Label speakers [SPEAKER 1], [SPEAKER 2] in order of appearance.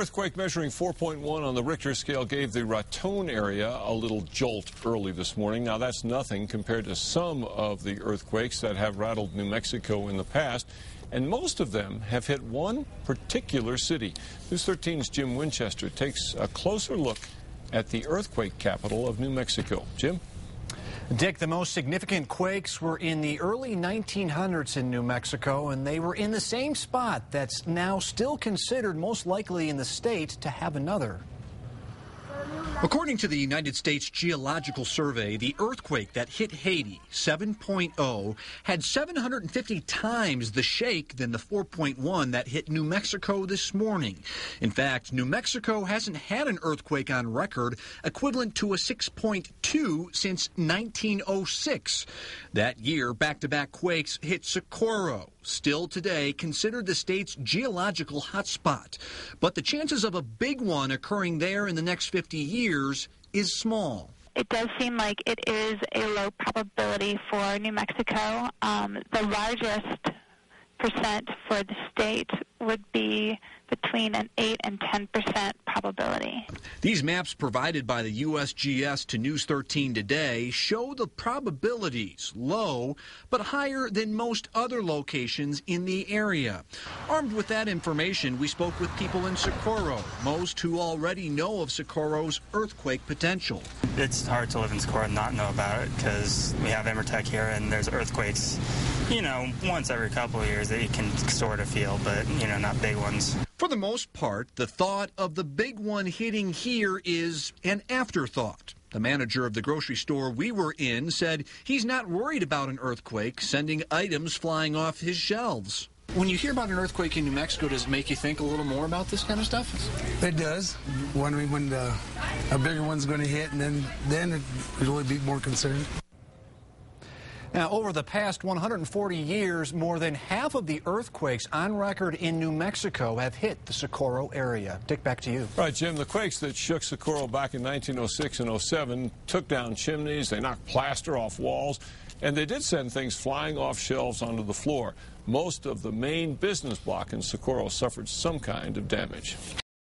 [SPEAKER 1] Earthquake measuring 4.1 on the Richter scale gave the Raton area a little jolt early this morning. Now, that's nothing compared to some of the earthquakes that have rattled New Mexico in the past, and most of them have hit one particular city. News 13's Jim Winchester takes a closer look at the earthquake capital of New Mexico. Jim?
[SPEAKER 2] Dick, the most significant quakes were in the early 1900s in New Mexico, and they were in the same spot that's now still considered most likely in the state to have another.
[SPEAKER 3] According to the United States Geological Survey, the earthquake that hit Haiti, 7.0, had 750 times the shake than the 4.1 that hit New Mexico this morning. In fact, New Mexico hasn't had an earthquake on record equivalent to a 6.2 since 1906. That year, back-to-back quakes hit Socorro, still today considered the state's geological hotspot. But the chances of a big one occurring there in the next 50 years is small.
[SPEAKER 4] It does seem like it is a low probability for New Mexico. The largest percent for the state would be between an 8 and 10% probability.
[SPEAKER 3] These maps provided by the USGS to News 13 today show the probabilities low, but higher than most other locations in the area. Armed with that information, we spoke with people in Socorro, most who already know of Socorro's earthquake potential.
[SPEAKER 5] It's hard to live in Socorro and not know about it because we have Emmertech here and there's earthquakes, once every couple of years that you can sort of feel, but, not big ones.
[SPEAKER 3] For the most part, the thought of the big one hitting here is an afterthought. The manager of the grocery store we were in said he's not worried about an earthquake sending items flying off his shelves.
[SPEAKER 2] When you hear about an earthquake in New Mexico, does it make you think a little more about this kind of stuff?
[SPEAKER 6] It does. Wondering when a bigger one's going to hit, and then it really be more concerned.
[SPEAKER 2] Now, over the past 140 years, more than half of the earthquakes on record in New Mexico have hit the Socorro area. Dick, back to you.
[SPEAKER 1] Right, Jim, the quakes that shook Socorro back in 1906 and 07 took down chimneys, they knocked plaster off walls, and they did send things flying off shelves onto the floor. Most of the main business block in Socorro suffered some kind of damage.